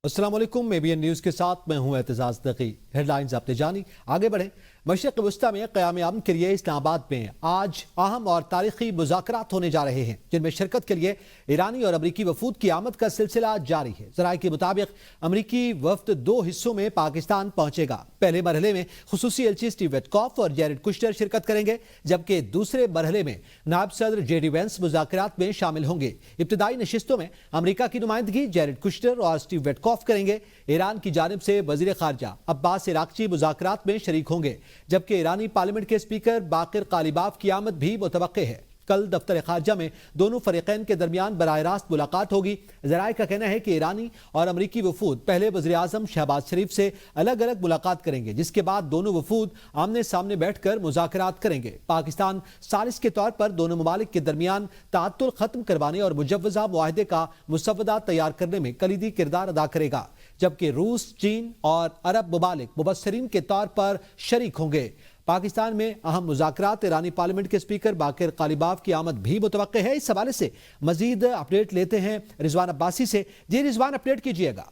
अस्सलाम वालेकुम। ABN news के साथ मैं हूं एतजाज दकी। हेडलाइंस आपने जानी, आगे बढ़े। मशरिक़ वस्ता में क़याम अमन के लिए इस्लामाबाद में आज अहम और तारीखी मुज़ाकरात होने जा रहे हैं, जिनमें शिरकत के लिए ईरानी और अमरीकी वफूद की आमद का सिलसिला जारी है। ज़राए के मुताबिक अमरीकी वफ्द दो हिस्सों में पाकिस्तान पहुंचेगा। पहले मरहले में खुसूसी एलची स्टीव विटकॉफ और जैरेड कुश्नर शिरकत करेंगे, जबकि दूसरे मरहले में नायब सदर JD वेंस मुज़ाकरात में शामिल होंगे। इब्तिदाई नशिस्तों में अमरीका की नुमाइंदगी जैरेड कुश्नर और स्टीव विटकॉफ करेंगे। ईरान की जानिब से वज़ीर ख़ारजा अब्बास इराक़ची मुज़ाकरात में शरीक होंगे, जबकि ईरानी पार्लियामेंट के स्पीकर बाकिर कालिबाफ की आमद भी मुतवक्के है। कल दफ्तर ख़ारजा में दोनों फरीक़ैन के दरमियान बराह रास्त मुलाकात होगी। ज़राए का कहना है कि ईरानी और अमरीकी वफूद पहले वज़ीर आज़म शहबाज शरीफ से अलग अलग मुलाकात करेंगे, जिसके बाद दोनों वफूद आमने सामने बैठकर मुज़ाकरात करेंगे। पाकिस्तान सालिस के तौर पर दोनों ममालिक के दरमियान ताअत्तुल ख़त्म करवाने और मुजव्वज़ा मुआहदे का मुसव्वदा तैयार करने में कलीदी किरदार अदा करेगा, जबकि रूस, चीन और अरब ममालिक मुबस्सरीन के तौर पर शरीक होंगे। पाकिस्तान में अहम मुज़ाकरात, ईरानी पार्लियामेंट के स्पीकर बाकिर कालिबाफ की आमद भी मुतवक्के है। इस हवाले से मजीद अपडेट लेते हैं रिजवान अब्बासी से। जी रिजवान, अपडेट कीजिएगा।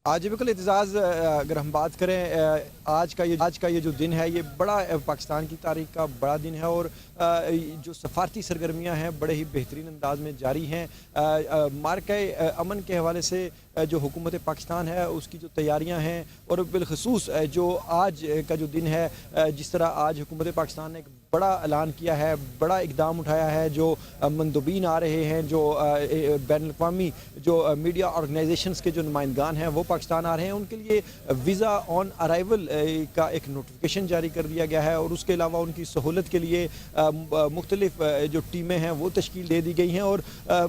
आज बिल्कुल एतजाज, अगर हम बात करें आज का ये जो दिन है, ये बड़ा पाकिस्तान की तारीख का बड़ा दिन है और जो सफारती सरगर्मियां हैं बड़े ही बेहतरीन अंदाज में जारी हैं। मार्के अमन के हवाले से जो हुकूमत पाकिस्तान है उसकी जो तैयारियां हैं और बिलखसूस जो आज का जो दिन है, जिस तरह आज हुकूमत पाकिस्तान ने एक बड़ा ऐलान किया है, बड़ा इकदाम उठाया है। जो मंदूबीन आ रहे हैं, जो बैनुल-अक़वामी जो मीडिया ऑर्गेनाइजेशंस के जो नुमाइंदगान हैं वो पाकिस्तान आ रहे हैं, उनके लिए वीज़ा ऑन अराइवल का एक नोटिफिकेशन जारी कर दिया गया है। और उसके अलावा उनकी सहूलत के लिए मुख्तलिफ जो टीमें हैं वो तश्कील दे दी गई हैं। और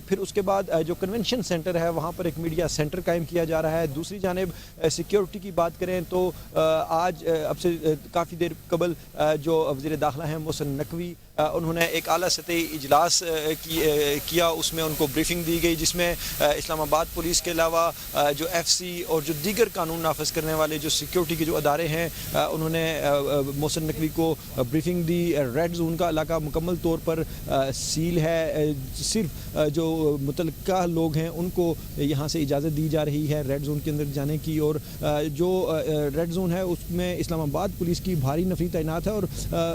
फिर उसके बाद जो कन्वेंशन सेंटर है वहाँ पर एक मीडिया सेंटर कायम किया जा रहा है। दूसरी जानिब सिक्योरिटी की बात करें तो आज अब से काफ़ी देर कबल जो वज़ीर दाखिला हैं मोहसिन नकवी, उन्होंने एक आला सतही इजलास किया। उसमें उनको ब्रीफिंग दी गई, जिसमें इस्लामाबाद पुलिस के अलावा जो FC और जो दीगर कानून नाफिज करने वाले जो सिक्योरिटी के जो अदारे हैं, उन्होंने मोहसिन नकवी को ब्रीफिंग दी। रेड जोन का इलाका मुकम्मल तौर पर सील है, सिर्फ जो मुतल्लिका लोग हैं उनको यहाँ से इजाज़त दी जा रही है रेड जोन के अंदर जाने की। और जो रेड जोन है उसमें इस्लामाबाद पुलिस की भारी नफरी तैनात है और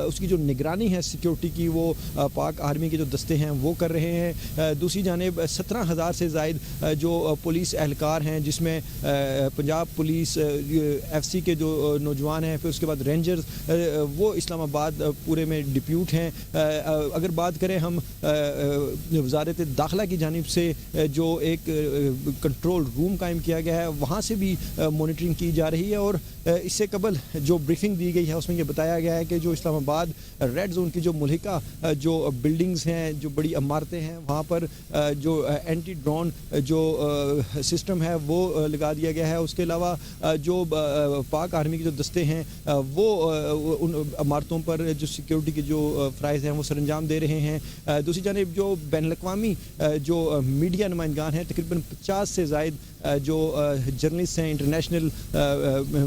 उसकी जो निगरानी है सिक्योरिटी की वो पाक आर्मी के जो दस्ते हैं वो कर रहे हैं। दूसरी जानिब 17,000 से ज़ायद जो पुलिस एहलकार हैं, जिसमें पंजाब पुलिस, FC के जो नौजवान हैं, फिर उसके बाद रेंजर्स, वो इस्लामाबाद पूरे में डिप्यूट हैं। अगर बात करें हम वज़ारत दाखिला की जानिब से जो एक कंट्रोल रूम कायम किया गया है, वहाँ से भी मॉनिटरिंग की जा रही है। और इससे कबल जो ब्रीफिंग दी गई है उसमें ये बताया गया है कि जो इस्लामाबाद रेड जोन की जो मुल्हिका जो बिल्डिंग्स हैं, जो बड़ी इमारतें हैं, वहाँ पर जो एंटी ड्रोन जो सिस्टम है वो लगा दिया गया है। उसके अलावा जो पाक आर्मी के जो दस्ते हैं वो उन इमारतों पर जो सिक्योरिटी के जो फ़राइज़ हैं वो सरंजाम दे रहे हैं। दूसरी जानिब जो बैनुल-अक़वामी जो मीडिया नुमाइंदगान हैं, तकरीबन 50 से ज़ायद जो जर्नलिस्ट हैं इंटरनेशनल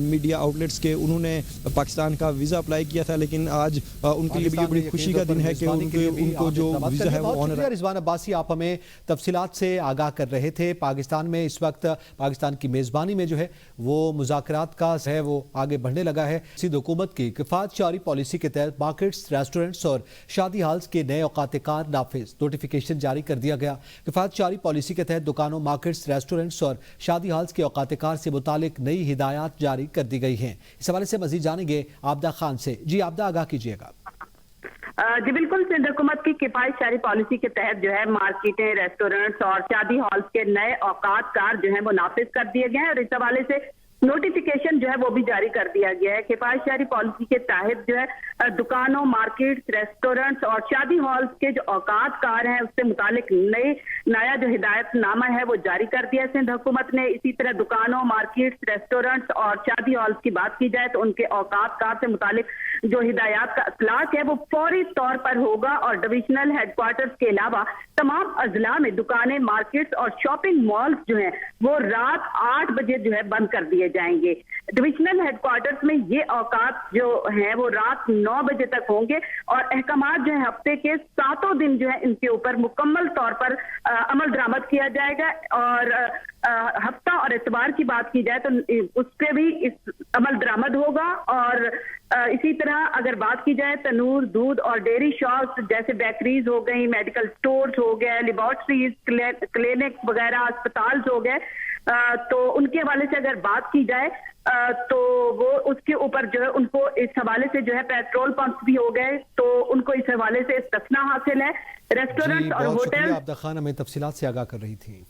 मीडिया आउटलेट्स के, उन्होंने पाकिस्तान का वीज़ा अप्लाई किया था, लेकिन आज उनके लिए भी बड़ी खुशी का दिन है कि उनको जो वीज़ा है वो ऑनर है। रिजवान अब्बासी, आप हमें तफसीलात से आगाह कर रहे थे। पाकिस्तान में इस वक्त पाकिस्तान की मेज़बानी में जो है वो मुज़ाकरात का है वो आगे बढ़ने लगा है। सिंध हुकूमत की किफ़ायत जारी पॉलिसी के तहत मार्केट्स, रेस्टोरेंट्स और शादी हॉल्स के नए औकात कार नाफिज नोटिफिकेशन जारी कर दिया गया। किफ़ायत जारी पॉलिसी के तहत दुकानों, मार्केट्स, रेस्टोरेंट्स और शादी हॉल्स के औकात कार से मुतालिक नई हिदायत जारी कर दी गई हैं। इस हवाले से मजीद जानेंगे आबदा खान से। जी आबदा, आगाह कीजिएगा। जी बिल्कुल, सिंध हुकूमत की किफायत जारी पॉलिसी के तहत जो है मार्केटें, रेस्टोरेंट्स और शादी हॉल्स के नए औकात कार जो है वो नाफिज कर दिए गए हैं और इस हवाले से नोटिफिकेशन जो है वो भी जारी कर दिया गया है। किफायत जारी पॉलिसी के तहत जो है दुकानों, मार्केट्स, रेस्टोरेंट्स और शादी हॉल्स के जो औकात कार हैं उससे मुतालिक नया जो हिदायतनामा है वो जारी कर दिया सिंध हुकूमत ने। इसी तरह दुकानों, मार्केट्स, रेस्टोरेंट्स और शादी हॉल्स की बात की जाए तो उनके औकात कार से मुतालिक जो हिदायत का इतलाक है वो फौरी तौर पर होगा और डिविजनल हेडक्वार्टर्स के अलावा तमाम अजला में दुकानें, मार्केट्स और शॉपिंग मॉल्स जो हैं वो रात 8 बजे जो है बंद कर दिए जाएंगे। डिविजनल हेडक्वार्टर्स में ये औकात जो है वो रात 9 बजे तक होंगे और अहकामात जो है हफ्ते के 7 दिन जो है इनके ऊपर मुकम्मल तौर पर अमल दरामद किया जाएगा। और हफ्ता और इतवार की बात की जाए तो उस पे भी इस अमल दरामद होगा। और इसी तरह अगर बात की जाए तनूर, दूध और डेयरी शॉप्स जैसे बेकरीज हो गई, मेडिकल स्टोर्स हो गए, लेबोरेटरीज, क्लिनिक वगैरह, अस्पताल हो गए, तो उनके हवाले से अगर बात की जाए तो वो उसके ऊपर जो है उनको इस हवाले से जो है पेट्रोल पंप भी हो गए तो उनको इस हवाले से इस्तिस्ना हासिल है। रेस्टोरेंट और होटल। आबदा खान हमें तफसीलात से आगाह कर रही थी।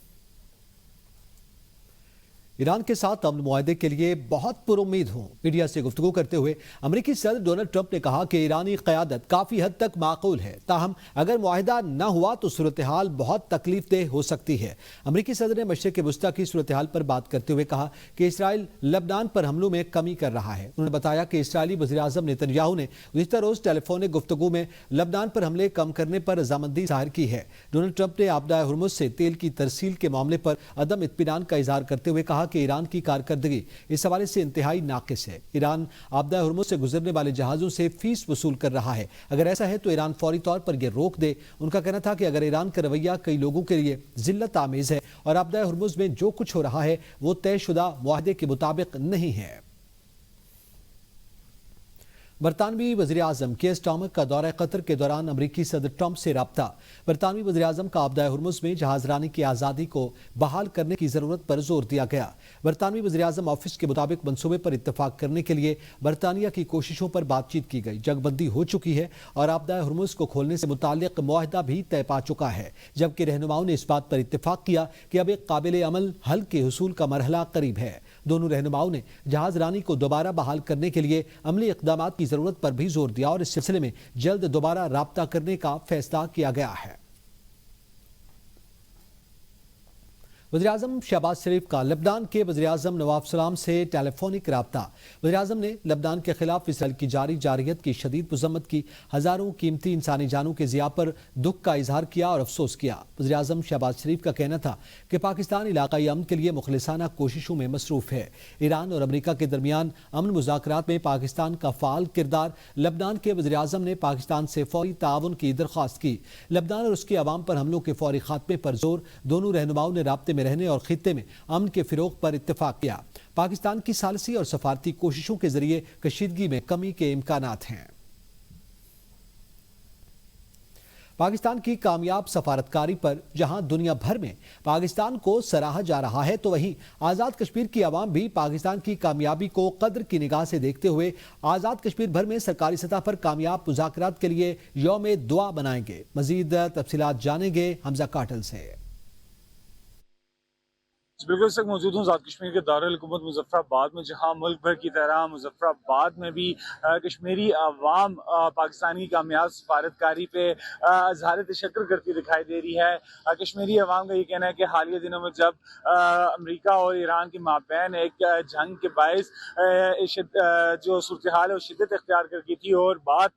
ईरान के साथ अमन मुआहदे के लिए बहुत पुरुम्मीद हूं। मीडिया से गुफ्तगू करते हुए अमेरिकी सदर डोनाल्ड ट्रंप ने कहा कि ईरानी क़यादत काफ़ी हद तक माकूल है, ताहम अगर मुआहदा न हुआ तो सूरत हाल बहुत तकलीफ देह हो सकती है। अमेरिकी सदर ने मशरिक़ वस्ता की सूरत हाल पर बात करते हुए कहा कि इसराइल लबनान पर हमलों में कमी कर रहा है। उन्होंने बताया कि इसराइली वज़ीर-ए-आज़म नेतन्याहू ने गुज़िश्ता रोज़ टेलीफोनिक गुफ्तगू में लबनान पर हमले कम करने पर रज़ामंदी ज़ाहिर की है। डोनाल्ड ट्रंप ने आबदा हुर्मुज़ से तेल की तरसील के मामले पर अदम इत्मीनान का इजहार करते हुए कहा कि ईरान की कारकर्दगी इस हवाले से इंतहाई नाकिस है। ईरान आबदा हुर्मुज़ से गुजरने वाले जहाजों से फीस वसूल कर रहा है। अगर ऐसा है तो ईरान फौरी तौर पर यह रोक दे। उनका कहना था कि अगर ईरान का रवैया कई लोगों के लिए जिल्लत आमेज है और आबदा हुर्मुज़ में जो कुछ हो रहा है वो तयशुदा मुआहदे के मुताबिक नहीं है। बरतानवी वज़ीर-ए-आज़म केयर स्टार्मर का दौरा कतर के दौरान अमरीकी सदर ट्रंप से रब्ता। बरतानवी वज़ीर-ए-आज़म का आबदा हुर्मुज़ में जहाज़रानी की आज़ादी को बहाल करने की ज़रूरत पर जोर दिया गया। बरतानवी वज़ीर-ए-आज़म ऑफिस के मुताबिक मंसूबे पर इत्तफाक करने के लिए बरतानिया की कोशिशों पर बातचीत की गई। जंगबंदी हो चुकी है और आबदा हुर्मुज़ को खोलने से मुताल्लिक़ मुआहदा भी तय पा चुका है, जबकि रहनुमाओं ने इस बात पर इत्तफाक किया कि अब एक काबिल अमल हल के हुसूल का मरहला करीब है। दोनों रहनुमाओं ने जहाज़रानी को दोबारा बहाल करने के लिए अमली इक़दामात की ज़रूरत पर भी जोर दिया और इस सिलसिले में जल्द दोबारा राब्ता करने का फैसला किया गया है। वज़ीर-ए-आज़म शहबाज शरीफ का लबनान के वज़ीर-ए-आज़म नवाब सलाम से टेलीफोनिक राब्ता। वज़ीर-ए-आज़म ने लबनान के खिलाफ इसराइल की जारी जारहियत की शदीद मज़म्मत की। हज़ारों कीमती इंसानी जानों के ज़िया पर दुख का इजहार किया और अफसोस किया। वज़ीर-ए-आज़म शहबाज शरीफ का कहना था कि पाकिस्तान इलाक़ाई अमन के लिए मुखलिसाना कोशिशों में मसरूफ़ है। ईरान और अमरीका के दरमियान अमन मुज़ाकरात में पाकिस्तान का फ़ाल किरदार। लबनान के वज़ीर-ए-आज़म ने पाकिस्तान से फ़ौरी ताउन की दरख्वास्त की। लबनान और उसके अवाम पर हमलों के फ़ौरी खात्मे पर जोर। दोनों रहनुमाओं ने राब्ते में रहने और खित्ते में अमन के फिरोग पर इत्तेफाक किया। पाकिस्तान की सालसी और सफारती कोशिशों के जरिए कशीदगी में कमी के इम्कानात हैं। पाकिस्तान की कामयाब सफारतकारी पर जहां दुनिया भर में पाकिस्तान को सराहा जा रहा है, तो वहीं आज़ाद कश्मीर की आवाम भी पाकिस्तान की कामयाबी को कद्र की निगाह से देखते हुए आज़ाद कश्मीर भर में सरकारी सतह पर कामयाब मुज़ाकरात के लिए यौम दुआ बनाएंगे। मजीद तफसीलात जानेंगे हमजा काटल से। बिल्कुल इस वक्त मौजूद हूँ आज़ाद कश्मीर के दारुल हुकूमत मुजफ्फराबाद में, जहाँ मुल्क भर की तरह मुजफ्फराबाद में भी कश्मीरी अवाम पाकिस्तानी कामयाब सफारतकारी पे इज़हार तशक्कुर करती दिखाई दे रही है। कश्मीरी अवाम का ये कहना है कि हालिया दिनों में जब अमेरिका और ईरान के माबैन एक जंग के बायस जो सूरत हाल है वो शिद्दत इख्तियार कर गई थी और बात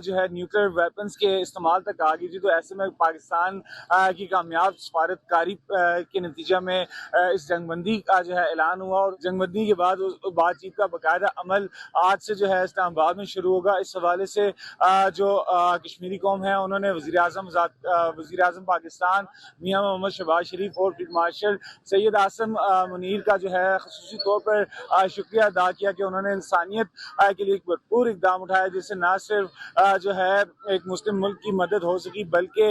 जो है न्यूक्लियर वेपन्स के इस्तेमाल तक आ गई थी, तो ऐसे में पाकिस्तान की कामयाब सफारतकारी के नतीजा में इस जंगबंदी का जो है ऐलान हुआ और जंगबंदी के बाद उस बातचीत का बाकायदा अमल आज से जो है इस्लामाबाद में शुरू होगा। इस हवाले से जो कश्मीरी कौम है उन्होंने वज़ीर-ए-आज़म पाकिस्तान मियां मोहम्मद शहबाज शरीफ और फील्ड मार्शल सैयद आसम मुनीर का जो है ख़ुसूसी तौर पर शुक्रिया अदा किया कि उन्होंने इंसानियत के लिए एक भरपूर इक़दाम उठाया, जिससे न सिर्फ जो है एक मुस्लिम मुल्क की मदद हो सकी बल्कि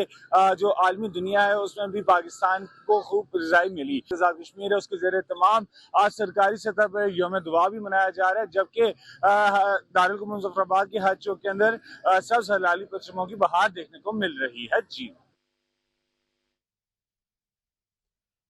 जो आलमी दुनिया है उसमें भी पाकिस्तान को खूब रज़ाई मिली। कश्मीर है उसके ज़रिए तमाम आज सरकारी सतह पर यौम दुआ भी मनाया जा रहा है, जबकि दारुल हुकूमत मुजफ्फराबाद के हज चौक के अंदर सब्ज़ हलाली परचमों की बहार देखने को मिल रही है। जी,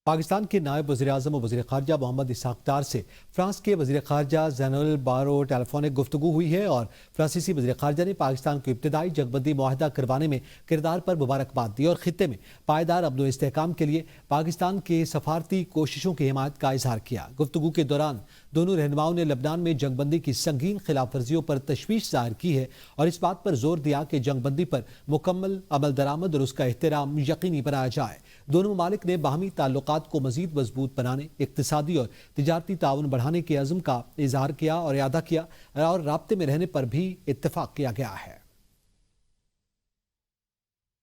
पाकिस्तान के नायब वज़ीर-ए-आज़म और वज़ीर ख़ारजा मोहम्मद इसहाक़ डार से फ्रांस के वज़ीर ख़ारजा ज़ैनुल बारो टेलीफोनिक गुफ्तगू हुई है और फ्रांसीसी वज़ीर ख़ारजा ने पाकिस्तान को इब्तिदाई जंगबंदी मुआहदा करवाने में किरदार पर मुबारकबाद दी और खित्ते में पायदार अमन व इस्तेहकाम के लिए पाकिस्तान के सफारती कोशिशों की हिमायत का इजहार किया। गुफ्तगू के दौरान दोनों रहनुमाओं ने लबनान में जंगबंदी की संगीन खिलाफ वर्जियों पर तशवीश ज़ाहिर की है और इस बात पर जोर दिया कि जंगबंदी पर मुकम्मल अमल दरामद और उसका एहतराम यकीनी बनाया जाए। दोनों ममालिक ने बाहमी ताल्लुकात تعلقات کو مزید مضبوط بنانے، اقتصادی اور تجارتی تعاون بڑھانے کے عزم کا اظہار کیا اور اعادہ کیا اور رابطے میں رہنے پر بھی اتفاق کیا گیا ہے۔